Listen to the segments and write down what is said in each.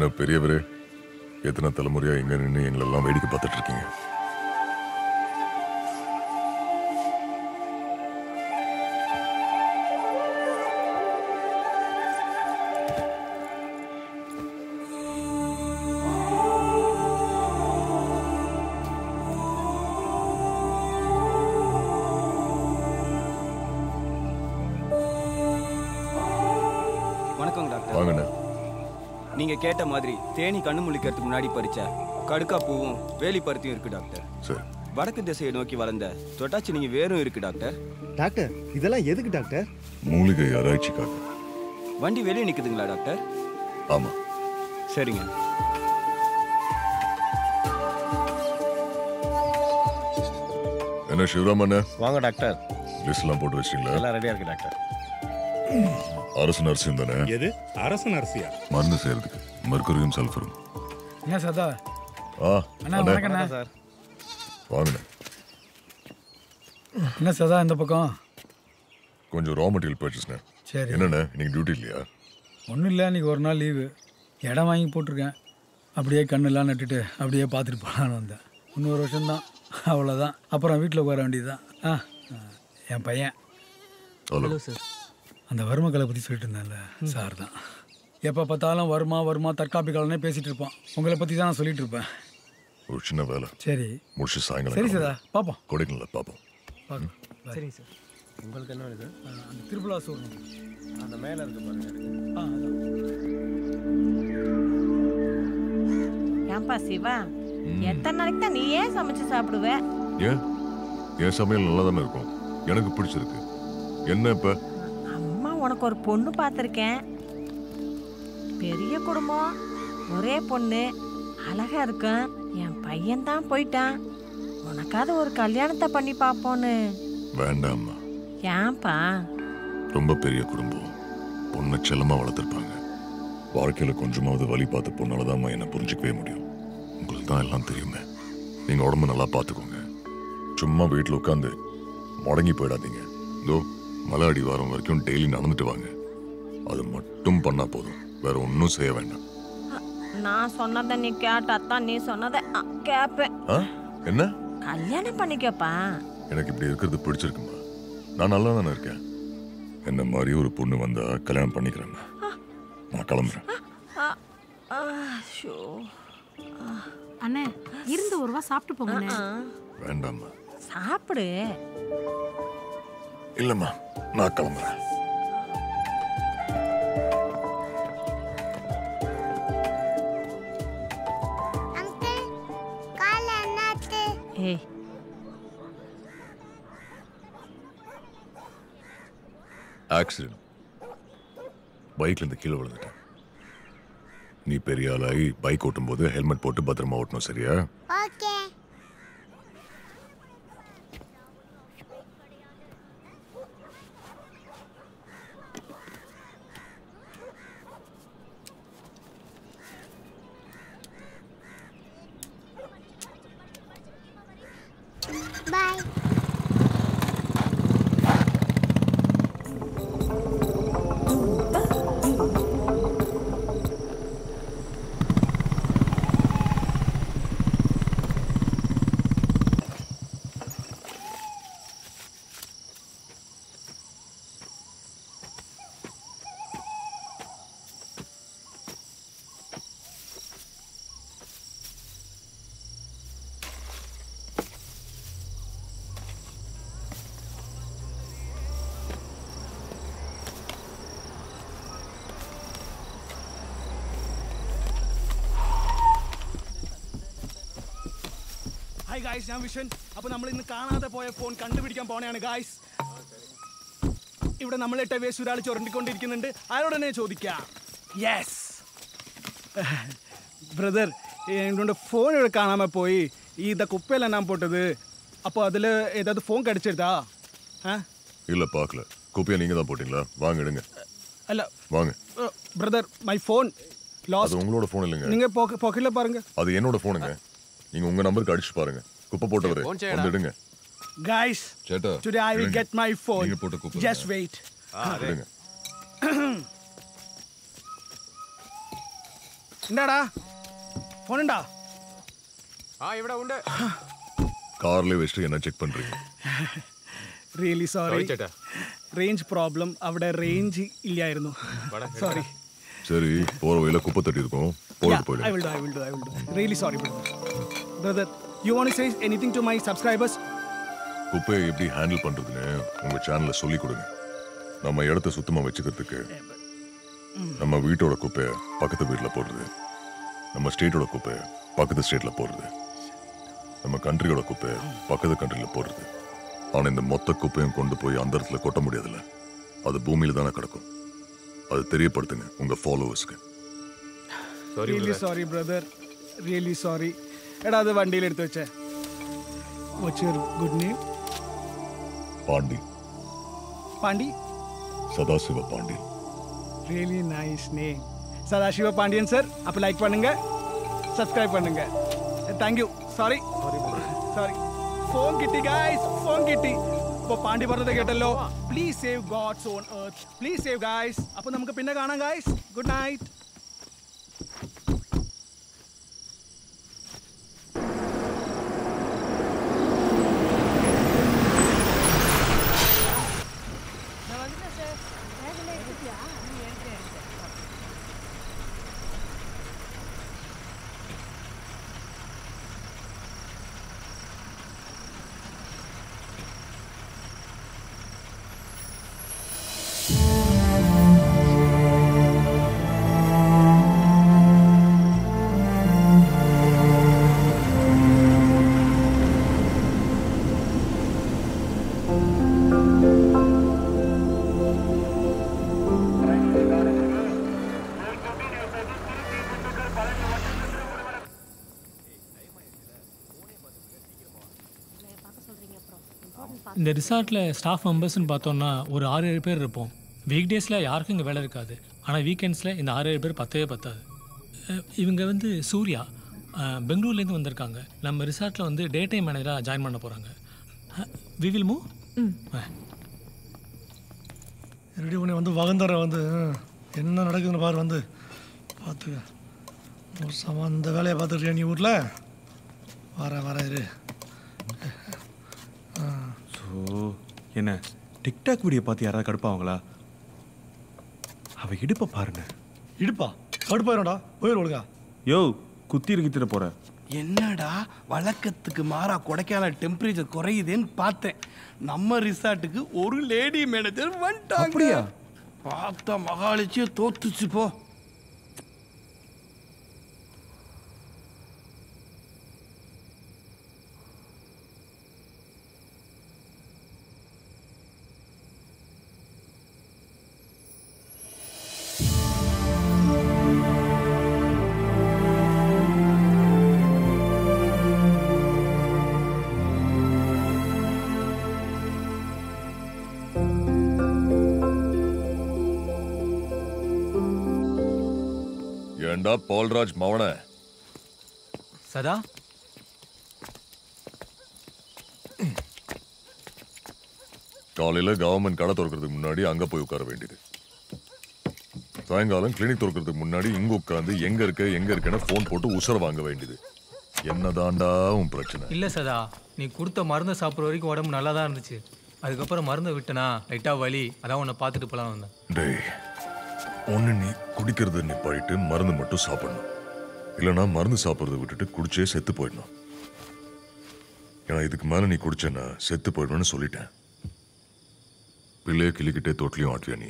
என்ன பெரியவரே, எத்தனை தலைமுறையா எங்க நின்று எங்களெல்லாம் வேடிக்கை பார்த்துட்டு இருக்கீங்க? நீங்க கேட்ட மாதிரி தேனி கண்ணு முழிக்கிறதுக்கு முன்னாடி பறிச்ச கடுக்கா பூவும் வேலி பருத்தியும் இருக்கு டாக்டர். சரி. வடக்கு திசையை நோக்கி வளர்ந்த தொட்டாச்சி நீங்க வேரும் இருக்கு டாக்டர். டாக்டர் இதெல்லாம் எதுக்கு டாக்டர்? மூலிகை ஆராய்ச்சிக்காக. வண்டி வெளியே நிக்குதுங்களா டாக்டர்? ஆமா. சரிங்க. என்ன சிவராமண்ண? வாங்க டாக்டர். லிஸ்ட்லாம் போட்டு வச்சிட்டீங்களா? எல்லாம் ரெடியா இருக்கு டாக்டர். அரசு நர்சியம் தானே? எது அரசு நர்சியா? மருந்து செய்யறதுக்கு மர்க்குரியும் சல்ஃபரும். என்ன சதா? அண்ணா வணக்கம் சார். வாங்க. என்ன சதா இந்த பக்கம்? கொஞ்சம் ரா மெட்டீரியல் பர்ச்சேஸ்ண்ணே. சரி. என்னண்ணே இன்னைக்கு டியூட்டி இல்லையா? ஒன்றும் இல்லை, இன்னைக்கு ஒரு நாள் லீவு. இடம் வாங்கி போட்டிருக்கேன். அப்படியே கண்ணெல்லாம் நட்டுட்டு அப்படியே பார்த்துட்டு போகலான்னு வந்தேன். இன்னொரு வருஷம்தான், அவ்வளோதான். அப்புறம் வீட்டில் உட்கார வேண்டியதுதான். என் பையன். Hello sir. அந்த வறுமக்கலை பற்றி சொல்லிட்டு இருந்தேன்ல, சார் தான். எப்போ பார்த்தாலும் வருமா தற்காப்பி காலனே பேசிகிட்டு இருப்பான். உங்களை பற்றி தான் நான் சொல்லிட்டு இருப்பேன். ஒரு சின்ன வேலை. சரி முடிச்சு சாயங்காலம். சரி சார், பார்ப்போம். கொடைக்கல பார்ப்போம். சரி சார். உங்களுக்கு என்ன வேணும்? அந்த திருவிழா சொல்லணும். அந்த மேலே இருக்கு பாருங்க. ஏன்பா சிவா, எத்தனை நாளைக்கு தான் நீயே சமைச்சு சாப்பிடுவ? என் சமையல் நல்லா தானே இருக்கும், எனக்கு பிடிச்சிருக்கு. என்ன இப்ப? அம்மா உனக்கு ஒரு பொண்ணு பார்த்துருக்கேன். பெரிய குடும்பம், ஒரே பொண்ணு, அழகா இருக்கும். என் பையன் தான் போயிட்டான். உனக்காவது ஒரு கல்யாணத்தை பண்ணி பார்ப்போன்னு. வேண்டாம்மா. ஏன்பா? ரொம்ப பெரிய குடும்பம், பொண்ணை செல்லமா வளர்த்துருப்பாங்க. வாழ்க்கையில கொஞ்சமாவது வழி பார்த்த பொண்ணாலதாம்மா என்ன புரிஞ்சுக்கவே முடியும். உங்களுக்கு தான் எல்லாம் தெரியுமே. நீங்க உடம்பு நல்லா பார்த்துக்கோங்க. சும்மா வீட்டில் உட்காந்து முடங்கி போயிடாதீங்க. இதோ மலை அடி வாரம் வரைக்கும் டெய்லி நடந்துட்டு வாங்க. அது மட்டும் பண்ணா போதும், வேற ஒன்றும் செய்ய வேண்டாம். நான் சொன்னதை நீ கேட்டாத்தான் நீ சொன்னதை கேட்பேன். என்ன? கல்யாணம் பண்ணிக்கப்பா. எனக்கு இப்படி இருக்கிறது பிடிச்சிருக்குமா? நான் நல்லா தானே இருக்கேன். என்ன மாதிரி ஒரு பொண்ணு வந்தா கல்யாணம் பண்ணிக்கிறேன். நான் கிளம்புறேன். அண்ணே இருந்து ஒரு வா சாப்பிட்டு போங்க. வேண்டாம்மா. சாப்பிடு. இல்லம்மா, நான் கிளம்புறேன். ஆக்சிடென்ட். பைக்ல இருந்து கீழே விழுந்துட்டேன். நீ பெரிய ஆளாகி பைக் ஓட்டும் போது ஹெல்மெட் போட்டு பத்திரமா ஓட்டணும், சரியா? ஓகே. பாய். ഹായ് ഗായ്സ്, ഞാൻ വിഷൻ. അപ്പോൾ നമ്മൾ ഇന്ന് കാണാതെ പോയ ഫോൺ കണ്ടുപിടിക്കാൻ പോണെയാണ് ഗായ്സ്. ഇവിടെ നമ്മളിട്ട വേസ്റ്റ് ഒരാൾ ചുരണ്ടിക്കൊണ്ടിരിക്കുന്നുണ്ട്. ആരോട് തന്നെ ചോദിക്കാം. യെസ് ബ്രദർ, என்னோட ஃபோன் ഇവിടെ കാണാമ പോയി. இந்த குப்பையில நான் போட்டது. அப்போ அதில் ஏதாவது ஃபோன் கிடைச்சிருதா? இல்ல, பார்க்கல. குப்பையை நீங்க தான் போட்டீங்களா? வாங்க எடுங்க. அல்ல வாங்க. Brother, my phone last. அது உங்களோட ஃபோன் இல்லைங்க. நீங்க பாக்கெட்ல பாருங்க. அது என்னோட ஃபோனுங்க. நீங்க உங்க நம்பருக்கு அடிச்சு பாருங்க. குப்பை போட்டவரே வந்து எடுங்க. Guys, சேட்டா, today I will get my phone. நீங்க போட்ட குப்பை. Just wait. எடுங்க. എന്താടാ ഫോണുണ്ടാ? ഇവിടെ ഉണ്ട്. கார்ல வச்சுட்டு என்ன செக் பண்றீங்க? Really sorry range problem. അവിടെ റേഞ്ച് ഇല്ലായിരുന്നു. സോറി. சரி, போற வழியில குப்பை தட்டி இருக்கும், போயிட்டு போயிடு. I will do. Really sorry, brother. You want to say anything to my subscribers? குப்பையை எப்படி ஹேண்டில் பண்றதுன்னு உங்க சேனல்ல சொல்லி கொடுங்க. நம்ம இடத்த சுத்தமா வச்சுக்கிறதுக்கு நம்ம வீட்டோட குப்பையை பக்கத்து வீட்டுல போடுறது, நம்ம ஸ்டேட்டோட குப்பையை பக்கத்து ஸ்டேட்ல போடுறது, நம்ம கண்ட்ரியோட குப்பையை பக்கத்து கண்ட்ரில போடுறது. ஆனா இந்த மொத்த குப்பையும் கொண்டு போய் அந்த இடத்துல கொட்ட முடியாதுல்ல, அது பூமியில தானே கிடக்கும். அது தெரியப்படுத்துங்க உங்க ஃபாலோவர்ஸ்க்கு. Really sorry, brother. Really sorry. എടാ അത് വണ്ടിയിൽ എടുത്തു വെച്ചേ. What's your good name? Pandi. Pandi? Sadasiva Pandi. Really nice name. Sadasiva Pandiyan sir. அப்ப லைக் பண்ணுங்க, சப்ஸ்கிரைப் பண்ணுங்க. Thank you. Sorry. ഫോൺ കിട്ടി guys, ഫോൺ കിട്ടി. അപ്പോൾ പാണ്ടി പറഞ്ഞത് കേട്ടല്ലോ. Please save God's own earth. Please save guys. അപ്പോൾ നമുക്ക് പിന്നെ കാണാം guys. Good night. இந்த ரிசார்ட்டில் ஸ்டாஃப் மெம்பர்ஸ்னு பார்த்தோன்னா ஒரு 6-7 பேர் இருப்போம். வீக் டேஸில் யாருக்கும் இங்கே வேலை இருக்காது. ஆனால் வீக்கெண்ட்ஸில் இந்த 6-7 பேர் பத்தாது. இவங்க வந்து சூர்யா பெங்களூர்லேருந்து வந்திருக்காங்க. நம்ம ரிசார்ட்டில் டே டைம் மேனேஜராக ஜாயின் பண்ண போகிறாங்க. We will move. ரெடி பண்ணி வகந்தர என்ன நடக்குதுன்னு பாரு, பார்த்துக்க. மோசமாக இந்த வேலையை பார்த்துருக்கியா நீ ஊரில்? வர இரு. என்ன டிக்டாக் வீடியோ பார்த்து யாராவது கடுப்பாங்களா? அவ இடுப்பை பாருங்க. இடுப்பா கடுப்பாயிரடா, போயிரு ஒழுங்கா. யோ குத்தி இறங்கிட்டு போற. என்னடா வழக்கத்துக்கு மாறா கொடைக்கானல் டெம்பரேச்சர் குறையுதுன்னு பார்த்தேன். நம்ம ரிசார்ட்டுக்கு ஒரு லேடி மேனேஜர் வந்துட்டாங்க. அப்படியா? பார்த்தா மகாலட்சியே தோத்துச்சு போ. ஏண்டா பால்ராஜ் மவன சதா, காலையில கவர்மெண்ட் கடை திறக்கிறதுக்கு முன்னாடி அங்க போய் உட்கார வேண்டியது. சாயங்காலம் கிளினிக் திறக்கிறதுக்கு முன்னாடி இங்க உட்காந்து எங்க இருக்கேன்னு போன் போட்டு உசர வாங்க வேண்டியது. என்னதாண்டா உன் பிரச்சனை? இல்ல சதா, நீ கொடுத்த மருந்து சாப்பிட்ற வரைக்கும் உடம்பு நல்லா தான் இருந்துச்சு. அதுக்கப்புறம் மருந்தை விட்டனா லைட்டா வலி. அதான் உன்னை பார்த்துட்டு போலாம் வந்தேன். டேய், ஒன்று நீ குடிக்கிறத நிப்பாட்டிட்டு மருந்து மட்டும் சாப்பிடணும். இல்லைன்னா மருந்து சாப்பிட்றத விட்டுட்டு குடிச்சே செத்து போயிடணும். ஏன்னா இதுக்கு மேலே நீ குடிச்சேன்னா செத்து போயிடணும்னு சொல்லிட்டேன். பிள்ளைய கிளிக்கிட்டே தோட்டலையும் ஆட்டுவியா நீ?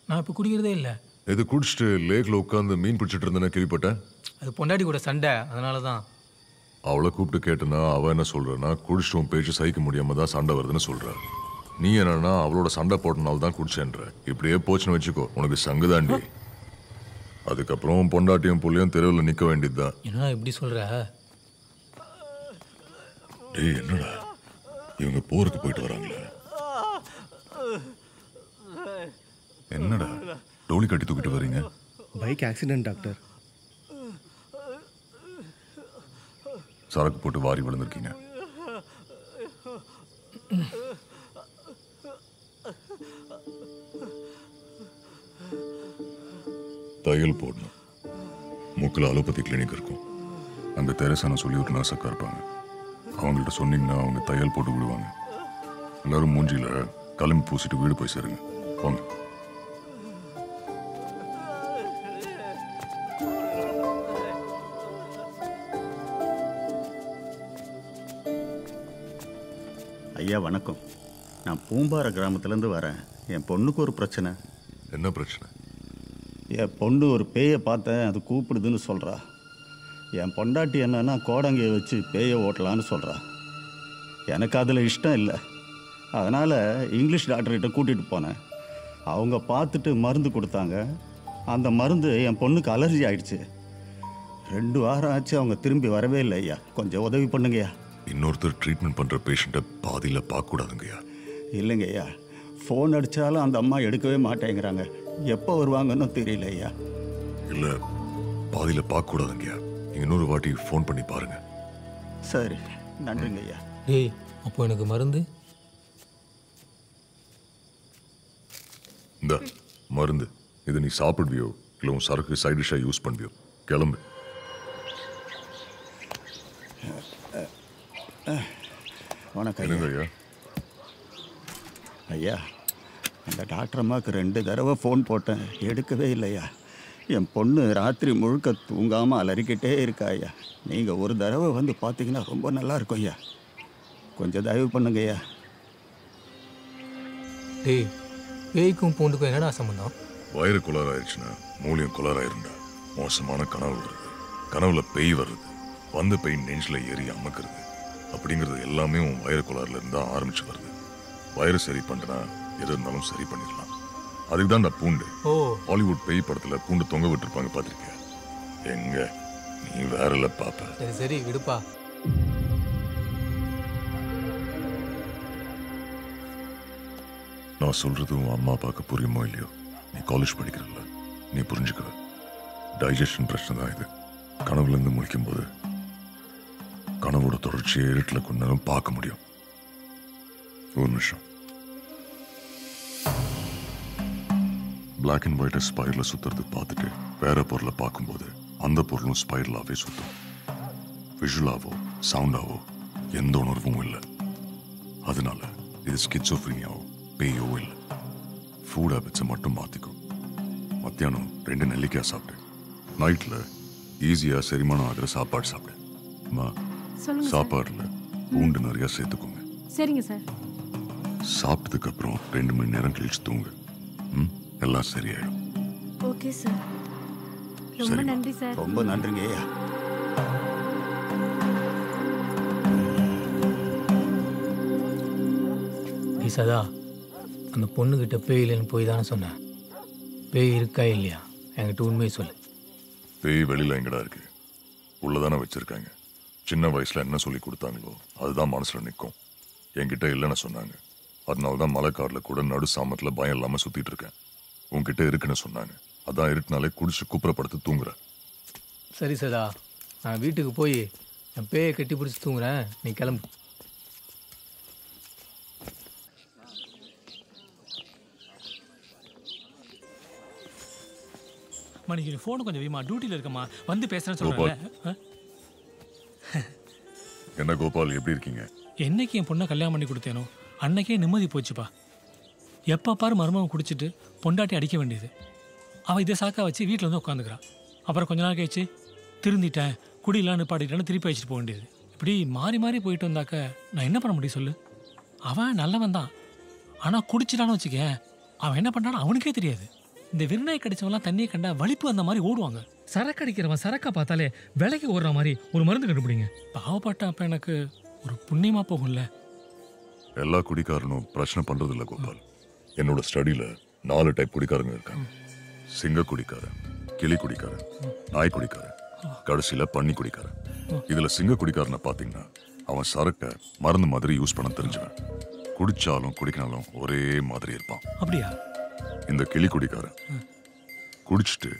நான் இப்போ குடிக்கிறதே இல்லை. இது குடிச்சிட்டு லேக்கில் உட்காந்து மீன் பிடிச்சிட்டு இருந்தேன்னா கேள்விப்பட்டேன். அது பொண்டாட்டி கூட சண்டை, அதனால தான். அவளை கூப்பிட்டு கேட்டனா அவள் என்ன சொல்கிறேன்னா, குடிச்சிட்டு உன் பேச்சு சகிக்க முடியாம தான் சண்டை வருதுன்னு சொல்கிறா. நீ என்னன்னா அவளோட சண்டை போட்டனால தான் குடிச்சேன்ற. இப்படியே போச்சுன்னு வச்சுக்கோ, உனக்கு சங்குதாண்டி. அதுக்கப்புறம் பொண்டாட்டியும் புள்ளியும் தெருவில் நிற்க வேண்டியதுதான். என்னடா இப்படி சொல்ற? டேய், என்னடா இவங்க போருக்கு போயிட்டு வராங்களே? என்னடா டோலி கட்டி தூக்கிட்டு வரீங்க? Bike accident doctor. சரக்கு போட்டு வாரி விழுந்திருக்கீங்க. தையல் போடணும். மூக்கில் அலோபதி கிளினிக் இருக்கும். அங்கே தெரசான சொல்லி ஒரு நர்ஸக்கா இருப்பாங்க. அவங்கள்ட்ட சொன்னீங்கன்னா அவங்க தையல் போட்டு விடுவாங்க. எல்லாரும் மூஞ்சியில் கிளம்பி பூசிட்டு வீடு போய் சேருங்க. போங்க. ஐயா வணக்கம். நான் பூம்பாறை கிராமத்துலேருந்து வரேன். என் பொண்ணுக்கு ஒரு பிரச்சனை. என்ன பிரச்சனை? என் பொண்ணு ஒரு பேயை பார்த்தேன், அது கூப்பிடுதுன்னு சொல்கிறா. என் பொண்டாட்டி என்னன்னா கோடங்கையை வச்சு பேயை ஓட்டலான்னு சொல்கிறா. எனக்கு அதில் இஷ்டம் இல்லை. அதனால் இங்கிலீஷ் டாக்டர்கிட்ட கூட்டிகிட்டு போனேன். அவங்க பார்த்துட்டு மருந்து கொடுத்தாங்க. அந்த மருந்து என் பொண்ணுக்கு அலர்ஜி ஆயிடுச்சு. 2 வாரம் ஆச்சு, அவங்க திரும்பி வரவே இல்லை ஐயா. கொஞ்சம் உதவி பண்ணுங்கய்யா. இன்னொருத்தர் ட்ரீட்மெண்ட் பண்ணுற பேஷண்ட்டை பாதியில் பார்க்கக்கூடாதுங்கய்யா. இல்லைங்க ஐயா, ஃபோன் அடித்தாலும் அந்த அம்மா எடுக்கவே மாட்டேங்கிறாங்க. எப்போ வருவாங்கன்னு தெரியல ஐயா. இல்லை, பாதியில் பார்க்கக்கூடாதுங்கய்யா. நீங்கள் இன்னொரு வாட்டி ஃபோன் பண்ணி பாருங்க. சரி, நன்றிங்க ஐயா. டேய், அப்போ எனக்கு மருந்து? இந்த மருந்து இது நீ சாப்பிடுவியோ இல்லை உன் சரக்கு சைட் டிஷ்ஷாக யூஸ் பண்ணுவியோ? கிளம்பு. வணக்கம் ஐயா. ஐயா, அந்த டாக்டர் அம்மாவுக்கு 2 தடவை ஃபோன் போட்டேன், எடுக்கவே இல்லையா. என் பொண்ணு ராத்திரி முழுக்க தூங்காமல் அலறிக்கிட்டே இருக்கா ஐயா. நீங்கள் ஒரு தடவை வந்து பார்த்தீங்கன்னா ரொம்ப நல்லா இருக்கும் ஐயா. கொஞ்சம் தயவு பண்ணுங்க ஐயா. டேய், பேய்க்கும் பூண்டுக்கும் என்னடா சம்பந்தம்? வயிறு குளராயிருச்சுன்னா மூலியம் குளராயிருந்தா மோசமான கனவு வருது. கனவுல பேய் வருது. வந்த பேய் நெஞ்சில் ஏறி அமக்குறது. அப்படிங்கிறது எல்லாமே உன் வயிறு குளரில் இருந்தால் ஆரம்பிச்சு வருது. வயிறு சரி பண்ணுறா எது இருந்தாலும் சரி பண்ணிடலாம். அதுக்கு தான் நான் பூண்டு. ஹாலிவுட் பேய் படத்தில் பூண்டு தொங்க விட்டுருப்பாங்க, பார்த்துருக்கேன். எங்க நீ வேற இல்லை பாப்ப. சரி சரி விடுப்பா. நான் சொல்றது உன் அம்மா அப்பாவுக்கு புரியுமோ இல்லையோ, நீ காலேஜ் படிக்கிறல்ல, நீ புரிஞ்சுக்கிற. டைஜஷன் பிரச்சனை தான் இது. கனவுலேருந்து முழிக்கும் போது கனவோட தொடர்ச்சியை இருட்டில் கொண்டாலும் பார்க்க முடியும். ஒரு நிமிஷம். பிளாக் அண்ட் ஒயிட்டை ஸ்பைரில் சுற்றுறது பார்த்துட்டு வேற பொருளை பார்க்கும்போது அந்த பொருளும் ஸ்பைரலாகவே சுற்றும். விஷுவலாவோ சவுண்டாவோ எந்த உணர்வும் இல்லை. அதனால இது ஸ்கிட்சோஃப்ரீனியாவோ பேயோ இல்லை. ஃபுட் ஹேபிட்ஸை மட்டும் மாற்றிக்கும். மத்தியானம் 2 நெல்லிக்காய் சாப்பிட்டு நைட்டில் ஈஸியாக செரிமானம் ஆகிற சாப்பாடு சாப்பிடு. சாப்பாடில் பூண்டு நிறையா சேர்த்துக்கோங்க. சரிங்க சார். சாப்பிட்டதுக்கு அப்புறம் 2 மணி நேரம் கழிச்சு தூங்கு. எல்லாம் சரியாயிடும். Okay sir. ரொம்ப நன்றி சார். ரொம்ப நன்றிங்க ஐயா. சதா, அந்த பொண்ணுக்கிட்ட பேய் இல்லைன்னு போய் தானே சொன்னேன். பேய் இருக்கா இல்லையா என்கிட்ட உண்மையை சொல்லு. பேய் வெளியில் எங்கடா இருக்கு? உள்ளதானே வச்சிருக்காங்க. சின்ன வயசுல என்ன சொல்லி கொடுத்தாங்களோ அதுதான் மனசுல நிற்கும். என்கிட்ட இல்லைன்னு சொன்னாங்க. அதனால தான் மலைக்காட்டில் கூட நடு சாமத்தில் பயம் இல்லாமல் சுற்றிட்டு இருக்கேன். உன்கிட்ட இருக்குன்னு சொன்னாங்க. அதான் இருட்டினாலே குடிச்சு குப்புறப்படுத்து தூங்குறேன். சரி சதா, நான் வீட்டுக்கு போய் என் பேயை கட்டி பிடிச்சி தூங்குறேன். நீ கிளம்பு. மணிக்கு ஃபோனு கொஞ்சம் வீமா, டியூட்டியில் இருக்கம்மா, வந்து பேசுகிறேன்னு சொல்கிறேன். என்ன கோபால், எப்படி இருக்கீங்க? என்னைக்கு என் பொண்ணை கல்யாணம் பண்ணி கொடுத்தேனோ அன்னைக்கே நிம்மதி போச்சுப்பா. எப்போ பாரு மருமகன் குடிச்சிட்டு பொண்டாட்டி அடிக்க வேண்டியது. அவள் இதை சாக்கா வச்சு வீட்டில் வந்து உட்காந்துக்கிறான். அப்புறம் கொஞ்ச நாள் கழிச்சு திருந்திட்டேன், குடியெல்லாம் நிப்பாட்டிட்டேன்னு திருப்பி வச்சுட்டு போக வேண்டியது. இப்படி மாறி மாறி போயிட்டு வந்தாக்க நான் என்ன பண்ண முடியும் சொல்லு? அவன் நல்லவன் தான், ஆனால் குடிச்சிட்டான்னு வச்சுக்க, அவன் என்ன பண்ணான்னு அவனுக்கே தெரியாது. இந்த விருநாய் கடிச்சவங்களாம் தண்ணியை கண்டா வலிப்பு அந்த மாதிரி ஓடுவாங்க. சரக்கு அடிக்கிறவன் சரக்கா பார்த்தாலே விலைக்கு ஓடுற மாதிரி ஒரு மருந்து கண்டுபிடிங்க. பாவப்பட்ட அப்போ எனக்கு ஒரு புண்ணியமாக போகும்ல. எல்லா குடிக்காரனும் பிரச்சனை பண்றது இல்லை கோபால். என்னோட ஸ்டடியில் 4 டைப் குடிக்காரங்க இருக்காங்க. சிங்க குடிக்காரன், கிளி குடிக்காரன், நாய் குடிக்காரன், கடைசியில் பன்னி குடிக்காரன். இதில் சிங்க குடிக்காரனை பார்த்தீங்கன்னா அவன் சரக்கை மருந்து மாதிரி யூஸ் பண்ண தெரிஞ்சவன். குடிச்சாலும் குடிக்கினாலும் ஒரே மாதிரி இருப்பான். அப்படியா? இந்த கிளி குடிக்காரன் குடிச்சிட்டு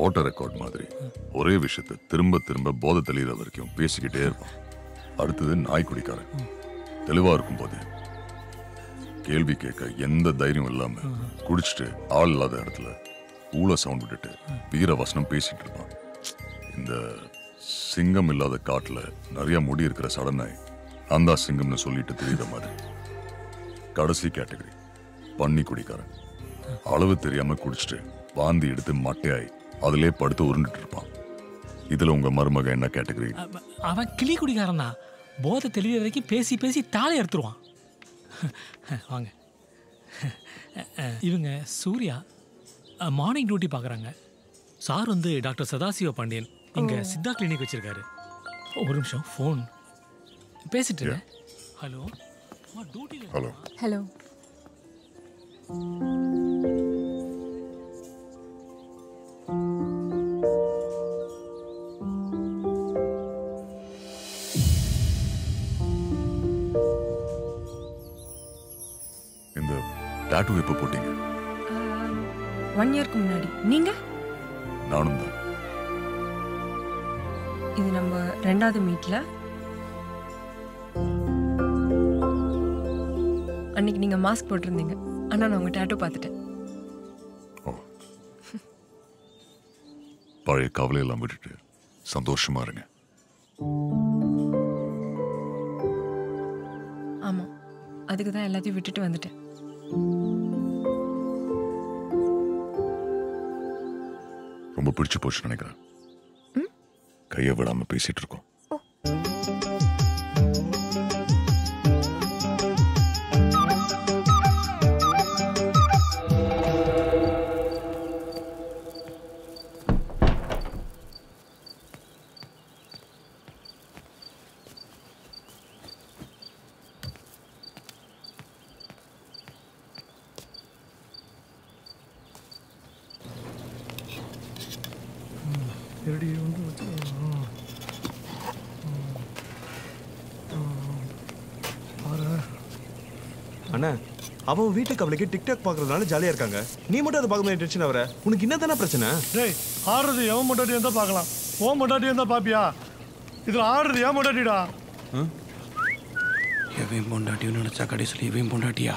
ஆட்டோ ரெக்கார்ட் மாதிரி ஒரே விஷயத்த திரும்ப திரும்ப போதை தெளிகிற வரைக்கும் பேசிக்கிட்டே இருப்பான். அடுத்தது நாய் குடிக்காரன். தெளிவா இருக்கும் போது கேள்வி கேட்க எந்த தைரியம் இல்லாம குடிச்சிட்டு ஆள் இல்லாத இடத்துல ஊழ சவுண்ட் விட்டுட்டு வீர வசனம் பேசிட்டு இருப்பான். இந்த சிங்கம் இல்லாத காட்டுல நிறைய முடி இருக்கிற சடனாய் அந்த சிங்கம்னு சொல்லிட்டு தெரியுற மாதிரி. கடைசி கேட்டகரி பன்னி குடிக்காரன். அளவு தெரியாம குடிச்சிட்டு வாந்தி எடுத்து மட்டையாய் அதிலே படுத்து உருண்டுட்டு இருப்பான். இதுல உங்க மருமக என்ன கேட்டகரி? அவன் கிளி குடிக்காரன் தான். போதை தெளிவு வரைக்கும் பேசி பேசி தாளை எடுத்துருவான். வாங்க. இவங்க சூர்யா மார்னிங் டியூட்டி பார்க்குறாங்க. சார் வந்து டாக்டர் சதாசிவ பாண்டியன் இங்கே சித்தா கிளினிக் வச்சிருக்காரு. ஒரு நிமிஷம் ஃபோன் பேசிட்டு. ஹலோ டியூட்டியில். Hello hello. இந்த டாட்டூ எப்போ போட்டீங்க? 1 இயர்க்கு முன்னாடி. நீங்க? நானும் தான். இது நம்ம 2வது மீட்ல. அன்னைக்கு நீங்க மாஸ்க் போட்டிருந்தீங்க. ஆனா நான் உங்க டாட்டூ பார்த்துட்டேன். பழைய கவலையெல்லாம் விட்டுட்டு சந்தோஷமா இருங்க. ஆமா, அதுக்கு தான் எல்லாத்தையும் விட்டுட்டு வந்துட்டேன். ரொம்ப பிடிச்சு போச்சு நினைக்கிறேன். கையை விடாம பேசிட்டு இருக்கோம். ரெடி வந்து வச்சு அண்ணா அவன் வீட்டுக்கு அவளுக்கு டிக்டாக் பார்க்கறதுனால ஜாலியா இருக்காங்க. நீ மட்டும் அதை பார்க்க டென்ஷன் ஆகுற. உனக்கு என்ன தானே பிரச்சனை? டேய், ஆடுறது எவன் மொட்டாட்டியா இருந்தா பார்க்கலாம். ஓன் மொட்டாட்டியா இருந்தா பாப்பியா? இதுல ஆடுறது ஏன் மொட்டாட்டிடா? எவன் பொண்டாட்டின்னு நினைச்சா கடைசியில் இவன் பொண்டாட்டியா?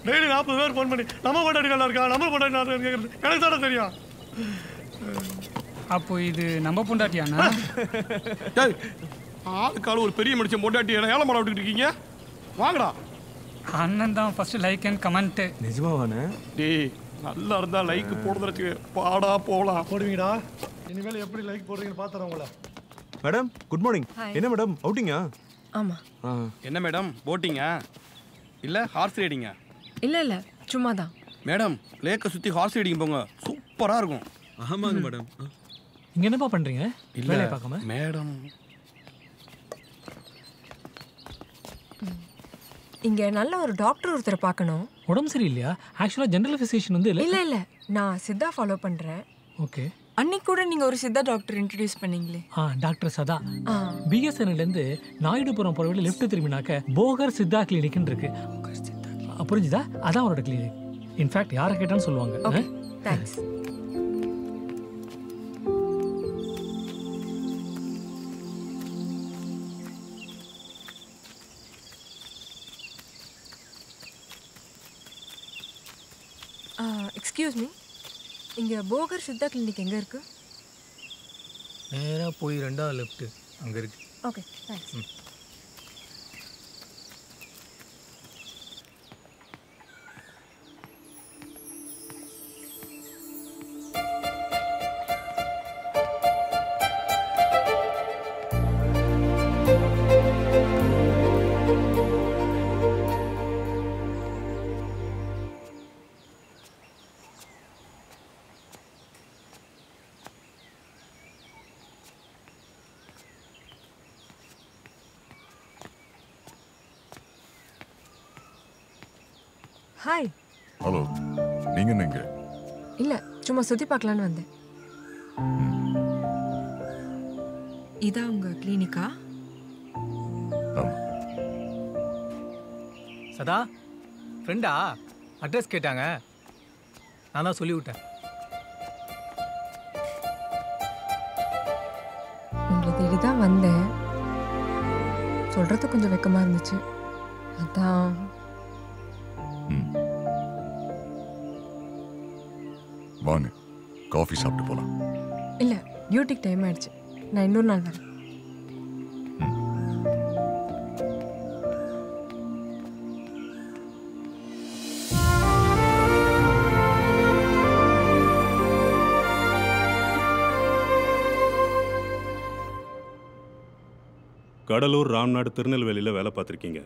டெய்லி 40 பேர் ஃபோன் பண்ணி நம்ம பொண்டாட்டி நல்லா இருக்கா, நம்ம பொண்டாட்டி நல்லா கேட்கறது எனக்கு தானே தெரியும். அப்போ இது நம்ம பொண்டாட்டியாண்ணா? ஆளுக்கால ஒரு பெரிய மனுஷன் பொண்டாட்டி ஏழை மாட விட்டுக்கிட்டு இருக்கீங்க. வாங்கடா. அண்ணன் தான் ஃபர்ஸ்ட் லைக் அண்ட் கமெண்ட். நிஜமாவானே? டேய், நல்லா இருந்தா லைக் போடுறதுக்கு பாடா போலாம். போடுவீங்கடா. இனிமேல் எப்படி லைக் போடுறீங்கன்னு பார்த்துறேன் உங்களை. Madam good morning. என்ன மேடம் அவுட்டிங்கா? ஆமா. என்ன மேடம் போட்டிங்கா இல்ல ஹார்ஸ் ரைடிங்கா? இல்ல இல்ல சும்மா தான். மேடம் லேக்கை சுத்தி ஹார்ஸ் ரைடிங் போங்க, சூப்பரா இருக்கும். ஆமாங்க மேடம். இங்க என்னப்பா பண்றீங்க? வேலையை பார்க்காம? மேடம் இங்க நல்ல ஒரு டாக்டர் ஒருத்தரை பார்க்கணும். உடம்பு சரியில்லையா? ஆக்சுவலா ஜெனரல் ஃபிசிஷியன் வந்து இல்ல இல்ல நான் சித்தா ஃபாலோ பண்றேன். ஓகே. அன்னைக்கு கூட நீங்க ஒரு சித்தா டாக்டர் இன்ட்ரோடியூஸ் பண்ணீங்களே. டாக்டர் சதா. பிஎஸ்என்எல்ல இருந்து நாயுடுபுரம் போற வழியில லெஃப்ட் திரும்பினாக்க போகர் சித்தா கிளினிக்னு இருக்கு. புரிஞ்சுதா? அதான் அவரோட கிளினிக். இன்ஃபேக்ட் யாரை கேட்டான்னு சொல்லுவாங்க. Okay thanks. எக்ஸ்கியூஸ் மீ, இங்கே போகர் சித்தா கிளினிக் எங்கே இருக்கு? நேராக போய் 2வது லெஃப்ட் அங்கே இருக்கு. Okay thanks. ஹாய். ஹலோ, நீங்க என்னங்க? இல்ல சும்மா சுத்தி பார்க்கலான்னு வந்தேன். இதான் உங்க கிளினிக்கா? சதா ஃப்ரெண்டா? அட்ரஸ் கேட்டாங்க, நான் தான் சொல்லிவிட்டேன். உங்களை தேடி தான் வந்தேன். சொல்றது கொஞ்சம் வெக்கமா இருந்துச்சு, அதான். வாங்க காஃபி சாப்பிட்டு போலாம். இல்ல டியூட்டிக்கு டைம் ஆயிடுச்சு. நான் இன்னொரு நாள் வரேன். கடலூர், ராம்நாடு, திருநெல்வேலியில் வேலை பார்த்துருக்கீங்க.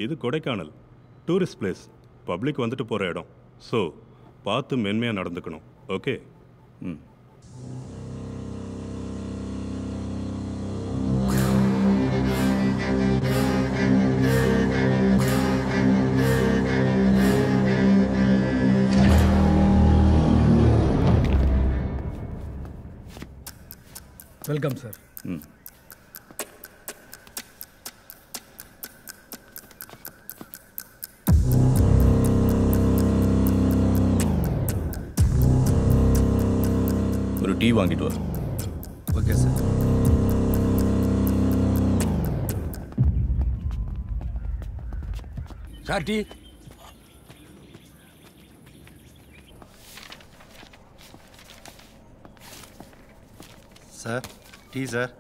இது கொடைக்கானல், டூரிஸ்ட் பிளேஸ், பப்ளிக் வந்துட்டு போகிற இடம். ஸோ பார்த்து மென்மையாக நடந்துக்கணும். ஓகே? ம். Welcome sir. ம். ஒரு டீ வாங்கிட்டு வா. Okay sir. Sir tea. Sir tea sir.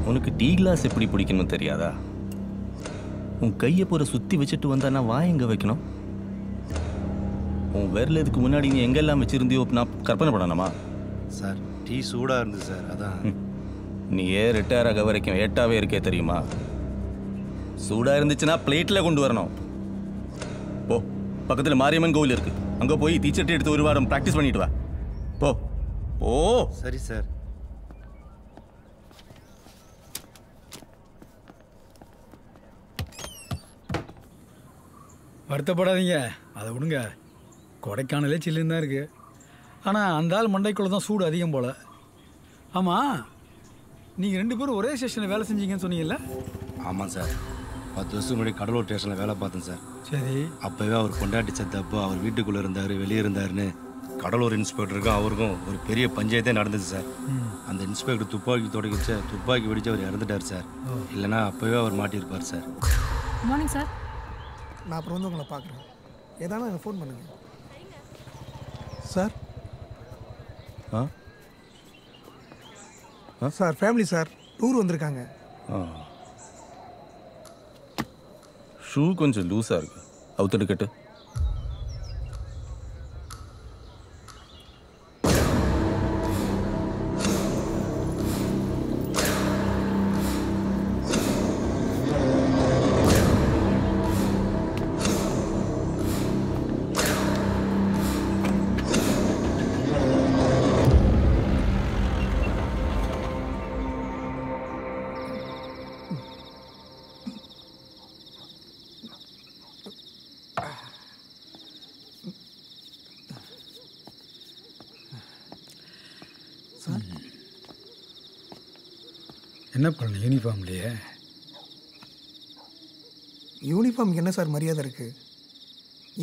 உனக்கு டீ கிளாஸ் எப்படி பிடிக்கணும்னு தெரியாதா? உன் கையை பூரா சுற்றி வச்சுட்டு வந்தானா வாய் எங்கே வைக்கணும்? உன் விரல் இதுக்கு முன்னாடி நீ எங்கெல்லாம் வச்சுருந்தியோ நான் கற்பனை பண்ணணுமா? சார் டீ சூடாக இருந்தது சார், அதான். நீ ரிட்டையர் ஆக வரைக்கும் ஏட்டாவே இருக்கே தெரியுமா? சூடாக இருந்துச்சுன்னா பிளேட்டில் கொண்டு வரணும். போ, பக்கத்தில் மாரியம்மன் கோவில் இருக்கு, அங்கே போய் தீச்சட்டி எடுத்து ஒரு வாரம் ப்ராக்டிஸ் பண்ணிட்டு வா. போ ஓ. சரி சார். வருத்தப்படாதீங்க, அதை விடுங்க. கொடைக்கானலே சில்லுன்னு தான் இருக்குது. ஆனால் அந்த ஆள் மண்டைக்குள்ளே தான் சூடு அதிகம் போல். ஆமாம், நீங்கள் 2 பேரும் ஒரே ஸ்டேஷனில் வேலை செஞ்சீங்கன்னு சொன்னீங்கல்ல? ஆமாம் சார். 10 வருஷம் முன்னாடி கடலூர் ஸ்டேஷனில் வேலை பார்த்தேன் சார். சரி. அப்போவே அவர் கொண்டாட்டி செத்தப்போ அவர் வீட்டுக்குள்ளே இருந்தார், வெளியே இருந்தாருன்னு கடலூர் இன்ஸ்பெக்டருக்கும் அவருக்கும் ஒரு பெரிய பஞ்சாயத்தே நடந்துச்சு சார். அந்த இன்ஸ்பெக்டர் துப்பாக்கி தொடங்கிச்சு, துப்பாக்கி வெடிச்சு அவர் இறந்துட்டார் சார். இல்லைன்னா அப்போவே அவர் மாட்டியிருப்பார் சார். Morning sir. நான் அப்புறம் வந்து உங்களை பார்க்குறேன். ஏதானா எனக்கு ஃபோன் பண்ணுங்க sir. Sir family sir tour வந்திருக்காங்க. ஷூ கொஞ்சம் லூஸாக இருக்கு, அவுத்துட்டு கட்டு. என்ன பண்ண யூனிஃபார்ம்லையே? யூனிஃபார்முக்கு என்ன சார் மரியாதை இருக்குது?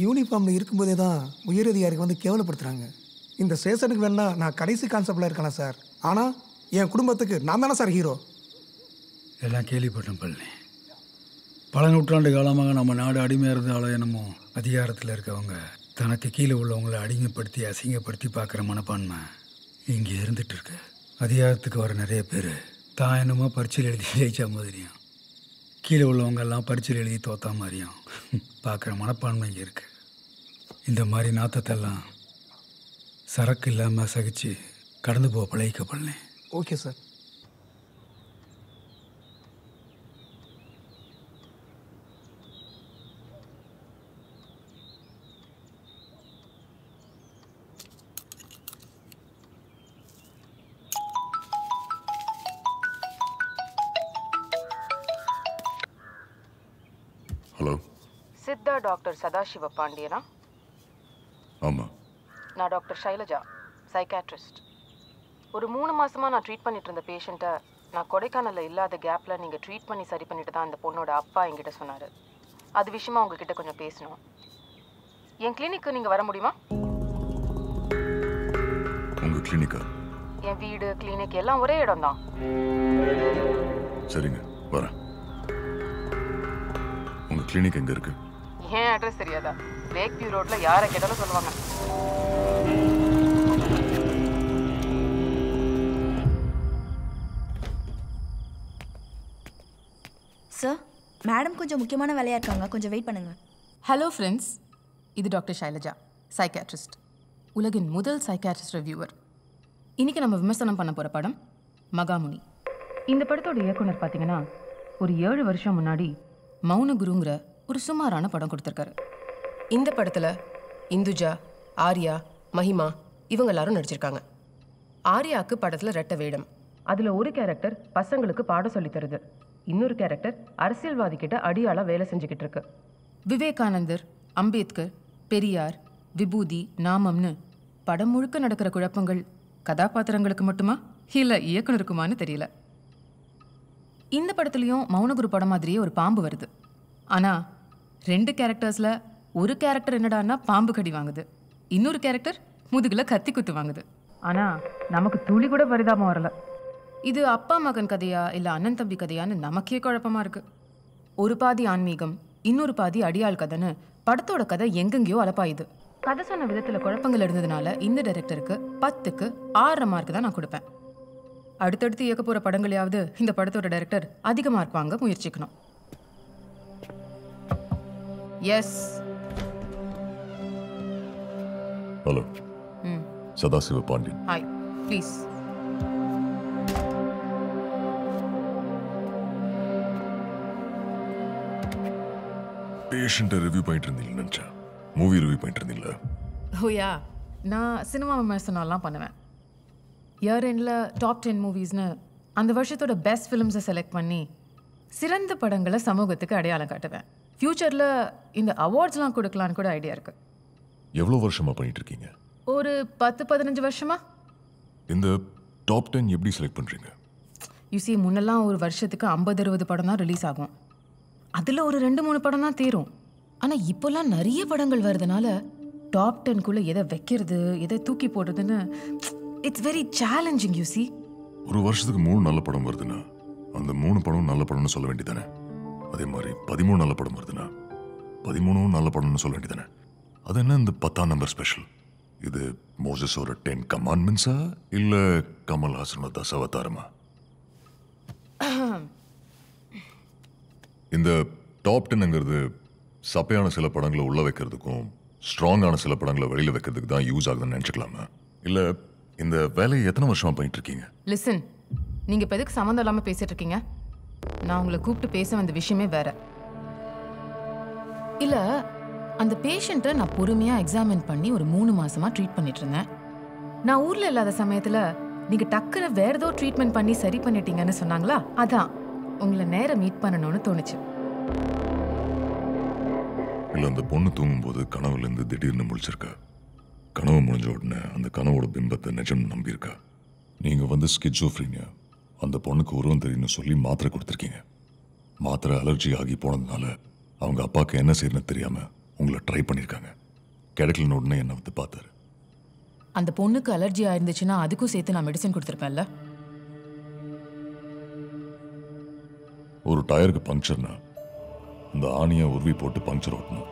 யூனிஃபார்மில் இருக்கும்போதே தான் உயரதிகாரிக்கு வந்து கேவலப்படுத்துகிறாங்க. இந்த ஸ்டேஷனுக்கு வேணா நான் கடைசி கான்செப்டில் இருக்கலாம் சார், ஆனால் என் குடும்பத்துக்கு நான் தானே சார் ஹீரோ. எல்லாம் கேள்விப்பட்டேன் பழனி. பல நூற்றாண்டு காலமாக நம்ம நாடு அடிமையாக இருந்தாலும் என்னமோ அதிகாரத்தில் இருக்கவங்க தனக்கு கீழே உள்ளவங்களை அடிமைப்படுத்தி அசிங்கப்படுத்தி பார்க்குற மனப்பான்மை இங்கே இருந்துட்டு இருக்கு. அதிகாரத்துக்கு வர நிறைய பேர் தான் என்னமோ பரீட்சையில் எழுதி ஜெயிச்சா மாதிரியும், கீழே உள்ளவங்கெல்லாம் பரீட்சையில் எழுதி தோத்தா மாதிரியும் பார்க்குற மனப்பான்மை இங்கே இருக்குது. இந்த மாதிரி நாத்தத்தெல்லாம் சரக்கு இல்லாமல் சகிச்சு கடந்து போக பழகிக்கப்படலேன். Okay sir. Hello, siddha doctor Sadasiva பாண்டியனா? ஆமாம். நான் டாக்டர் ஷைலஜா, சைக்காட்ரிஸ்ட். ஒரு 3 மாதமாக நான் ட்ரீட் பண்ணிட்டு இருந்த பேஷண்ட்டை நான் கொடைக்கானலில் இல்லாத கேப்பில் நீங்கள் ட்ரீட் பண்ணி சரி பண்ணிட்டு தான் அந்த பொண்ணோட அப்பா என்கிட்ட சொன்னார். அது விஷயமா உங்ககிட்ட கொஞ்சம் பேசணும். என் கிளினிக்கு நீங்கள் வர முடியுமா? உங்கள் கிளினிக்கா? என் வீடு, கிளினிக் எல்லாம் ஒரே இடம் தான். சரிங்க, வரேன். உங்கள் கிளினிக் எங்கே இருக்கு? என் அட்ரஸ் தெரியாதா? லேக் வியூ ரோட்ல யாரை கேட்டாலும் சொல்லுவாங்க. சார், மேடம் கொஞ்சம் முக்கியமான வேலையாக இருக்காங்க, கொஞ்சம் வெயிட் பண்ணுங்க. ஹலோ ஃப்ரெண்ட்ஸ், இது டாக்டர் ஷைலஜா, சைக்காட்ரிஸ்ட், உலகின் முதல் சைக்காட்ரிஸ்ட் ரிவ்யூவர். இன்றைக்கி நம்ம விமர்சனம் பண்ண போகிற படம் மகாமுனி. இந்த படத்தோட இயக்குனர் பார்த்தீங்கன்னா ஒரு 7 வருஷம் முன்னாடி மௌனகுருங்கிற ஒரு சுமாரான படம் கொடுத்துருக்காரு. இந்த படத்தில் இந்துஜா, ஆர்யா, மஹிமா இவங்க எல்லாரும் நடிச்சிருக்காங்க. ஆர்யாவுக்கு படத்தில் ரெட்டை வேடம். அதில் ஒரு கேரக்டர் பசங்களுக்கு பாடம் சொல்லி தருது, இன்னொரு கேரக்டர் அரசியல்வாதி கிட்ட அடியாளாக வேலை செஞ்சுக்கிட்டு இருக்கு. விவேகானந்தர், அம்பேத்கர், பெரியார், விபூதி, நாமம்னு படம் முழுக்க நடக்கிற குழப்பங்கள் கதாபாத்திரங்களுக்கு மட்டுமா இல்லை இயக்குனருக்குமான்னு தெரியல. இந்த படத்துலையும் மௌனகுரு படம் மாதிரியே ஒரு பாம்பு வருது. ஆனால் 2 கேரக்டர்ஸில் ஒரு கேரக்டர் என்னடான்னா பாம்பு கடி வாங்குது, இன்னொரு கேரக்டர் முதுகில் கத்தி குத்து வாங்குது. ஆனால் நமக்கு துளி கூட பரிதாபம் வரல. இது அப்பா மகன் கதையா இல்லை அண்ணன் தம்பி கதையான்னு நமக்கே குழப்பமா இருக்கு. ஒரு பாதி ஆன்மீகம், இன்னொரு பாதி அடியாள் கதைன்னு படத்தோட கதை எங்கெங்கேயோ அலப்பாயுது. கதை சொன்ன விதத்தில் குழப்பங்கள் இருந்ததுனால இந்த டைரக்டருக்கு 10க்கு 6 மார்க் தான் நான் கொடுப்பேன். அடுத்தடுத்து இயக்க போகிற படங்களையாவது இந்த படத்தோட டைரக்டர் அதிக மார்க் வாங்க முயற்சிக்கணும். Yes. Hello, Sadasiva Pandiyan. Hi, please. பேஷண்ட்டை ரிவ்யூ பண்ணிட்டு இருந்தீங்கன்னு நினச்சேன். மூவி ரிவ்யூ பண்ணிட்டு இருந்தீங்களா? ஓயா, நான் சினிமா விமர்சனம்லாம் பண்ணுவேன். இயர் எண்டில் டாப் 10 மூவிஸ்னு அந்த வருஷத்தோட பெஸ்ட் ஃபிலிம்ஸை செலக்ட் பண்ணி சிறந்த படங்களை சமூகத்துக்கு அடையாளம் காட்டுவேன். ஃப்யூச்சரில் இந்த அவார்ட்ஸ்லாம் கொடுக்கலான்னு கூட ஐடியா இருக்குது. எவ்வளோ வருஷமாக பண்ணிட்டு இருக்கீங்க? ஒரு 10-15 வருஷமா. இந்த டாப் 10 எப்படி செலக்ட் பண்ணுறீங்க? யூசி, முன்னெல்லாம் ஒரு வருஷத்துக்கு 50-60 படம் தான் ரிலீஸ் ஆகும். அதில் ஒரு 2-3 படம் தான் தேரும். ஆனால் இப்போல்லாம் நிறைய படங்கள் வருதுனால டாப் 10குள்ளே எதை வைக்கிறது, எதை தூக்கி போடுறதுன்னு இட்ஸ் வெரி சேலஞ்சிங். யூசி, ஒரு வருஷத்துக்கு 3 நல்ல படம் வருதுன்னா அந்த 3 படம் நல்ல படம்னு சொல்ல வேண்டியதானே? அதே மாதிரி 13 நல்ல படம் வருதுன்னா 13 நல்ல படம்னு சொல்ல வேண்டியதானே? அது என்ன இந்த 10ஆம் நம்பர் ஸ்பெஷல்? இது மோசஸோட 10 கமாண்ட்மெண்ட்ஸா இல்லை கமல்ஹாசனோட தசாவதாரமா? இந்த டாப் 10ங்கிறது சப்பையான சில படங்களை உள்ள வைக்கிறதுக்கும் ஸ்ட்ராங்கான சில படங்களை வெளியில் வைக்கிறதுக்கு தான் யூஸ் ஆகுதுன்னு நினச்சிக்கலாமா? இல்லை இந்த வேலையை எத்தனை வருஷமாக பண்ணிட்டு இருக்கீங்க? லிசன், நீங்கள் இப்போ எதுக்கு சம்மந்தம் இல்லாமல் பேசிட்டு இருக்கீங்க? நான் உங்களை கூப்பிட்டு பேச வந்த விஷயமே வேற. இல்லை, அந்த பேஷண்ட்டை நான் பொறுமையாக எக்ஸாமின் பண்ணி ஒரு 3 மாசமாக ட்ரீட் பண்ணிட்டு இருந்தேன். நான் ஊரில் இல்லாத சமயத்தில் நீங்கள் டக்குன்னு வேற ஏதோ ட்ரீட்மெண்ட் பண்ணி சரி பண்ணிட்டீங்கன்னு சொன்னாங்களா, அதான் உங்களை நேரம் மீட் பண்ணணும்னு தோணுச்சு. இல்லை, அந்த பொண்ணு தூங்கும்போது கனவுலேருந்து திடீர்னு முழிச்சிருக்கா. கனவு முடிஞ்ச உடனே அந்த கனவோட பிம்பத்தை நிஜம்னு நம்பியிருக்கா. நீங்கள் வந்து ஸ்கிட்சோஃப்ரீனியா, அந்த பொண்ணுக்கு உருவம் தெரியும்னு சொல்லி மாத்திரை கொடுத்துருக்கீங்க. மாத்திரை அலர்ஜி ஆகி போனதுனால அவங்க அப்பாவுக்கு என்ன செய்யணும்னு தெரியாமல் உங்களை ட்ரை பண்ணியிருக்காங்க. கிடைக்கலன்னு உடனே என்னை வந்து பார்த்தாரு. அந்த பொண்ணுக்கு அலர்ஜி ஆயிருந்துச்சுன்னா அதுக்கும் சேர்த்து நான் மெடிசன் கொடுத்துருப்பேன்ல. ஒரு டயருக்கு பங்க்சர்னா அந்த ஆணியை உருவி போட்டு பங்க்சர் ஓட்டணும்.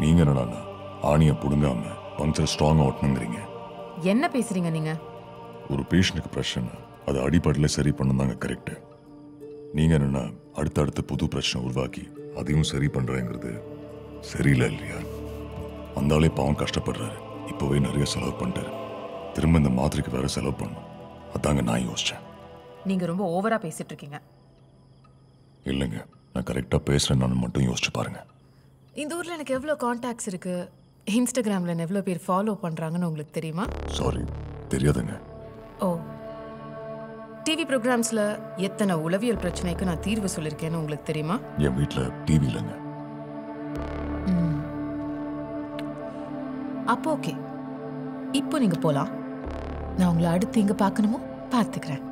நீங்கள் என்னடாண்ணா ஆணியை பிடுங்காம பங்க்சர் ஸ்ட்ராங்காக ஓட்டணுங்கிறீங்க. என்ன பேசுறீங்க நீங்க? ஒரு பேஷண்ட்டுக்கு பிரச்சனை அது அடிப்படையில் சரி பண்ணதாங்க கரெக்டு. நீங்கள் என்னென்னா அடுத்தடுத்து புது பிரச்சனை உருவாக்கி அதையும் சரி பண்ணுறேங்கிறது சரியில்லை இல்லையா? அந்த ஆளே பாவம் கஷ்டப்படுறாரு. இப்போவே நிறைய செலவு பண்ணிட்டாரு. திரும்ப இந்த மாத்திரைக்கு வேற செலவு பண்ணணும். அதாங்க நான் யோசித்தேன். நீங்கள் ரொம்ப ஓவராக பேசிட்டு இருக்கீங்க. இல்லைங்க, நான் கரெக்டாக பேசுகிறேன். நான் மட்டும் யோசிச்சு பாருங்க. இந்த ஊரில் எனக்கு எவ்வளோ கான்டாக்ட்ஸ் இருக்குது, இன்ஸ்டாகிராமில் எவ்வளோ பேர் ஃபாலோ பண்ணுறாங்கன்னு உங்களுக்கு தெரியுமா? சாரி, தெரியாதுங்க. ஓ, டிவி ப்ரோக்ராம்ஸில் எத்தனை உளவியல் பிரச்சனைக்கு நான் தீர்வு சொல்லியிருக்கேன்னு உங்களுக்கு தெரியுமா? என் வீட்டில் டிவி இல்லைங்க. அப்போ ஓகே, இப்போ நீங்கள் போகலாம். நான் உங்களை அடுத்து இங்கே பார்க்கணுமோ பார்த்துக்கிறேன்.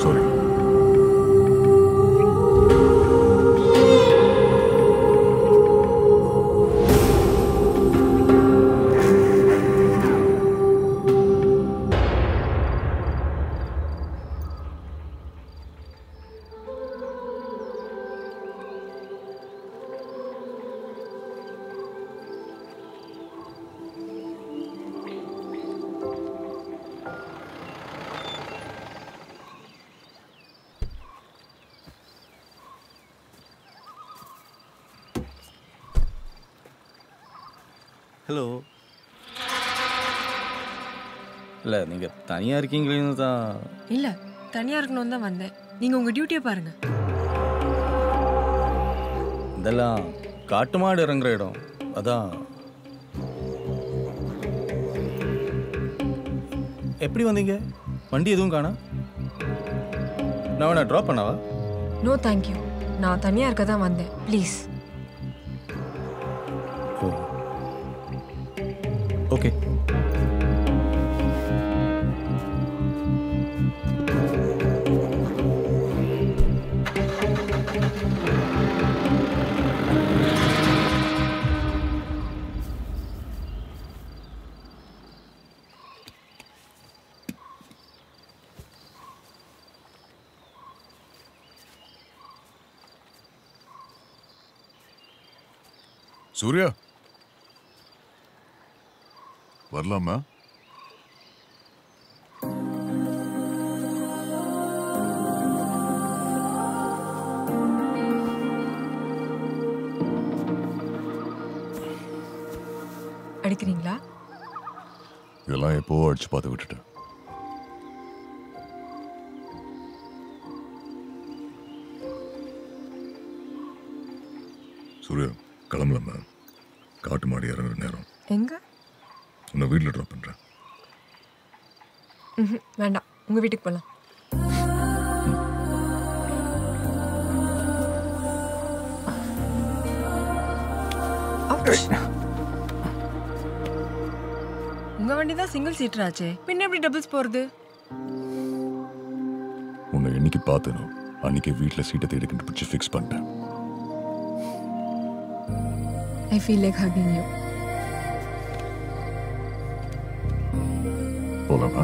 சாரி. ஹலோ. இல்லை நீங்கள் தனியாக இருக்கீங்களேன்னு தான். இல்லை, தனியாக இருக்கணும்னு தான் வந்தேன். நீங்கள் உங்கள் டியூட்டியை பாருங்கள். இதெல்லாம் காட்டு மாடு இறங்குற இடம். அதான். எப்படி வந்தீங்க? வண்டி எதுவும் காணா? நான் வேணா ட்ராப் பண்ணவா? நோ தேங்க்யூ, நான் தனியாக இருக்க தான் வந்தேன். ப்ளீஸ். ஓகே. சூர்யா வரலாமா? அடிக்கிறீங்களா? இதெல்லாம் எப்போ அடிச்சு பார்த்து விட்டுட்டேன். சூர்யா கிளம்பலாமா? காட்டு மாடி இறங்குற நேரம். எங்க? உன்னை வீட்டில் ட்ராப் பண்ணுறேன். வேண்டாம், உங்கள் வீட்டுக்கு போகலாம். உங்க வண்டி தான் சிங்கிள் சீட்டர் ஆச்சே, பின்ன எப்படி டபுள்ஸ் போறது? உன்னை என்னைக்கு பார்த்தனோ அன்னைக்கு வீட்டில் சீட்டை தேடி கண்டுபிடிச்சு ஃபிக்ஸ் பண்ணிட்டேன். I feel like hugging you. போலாமா?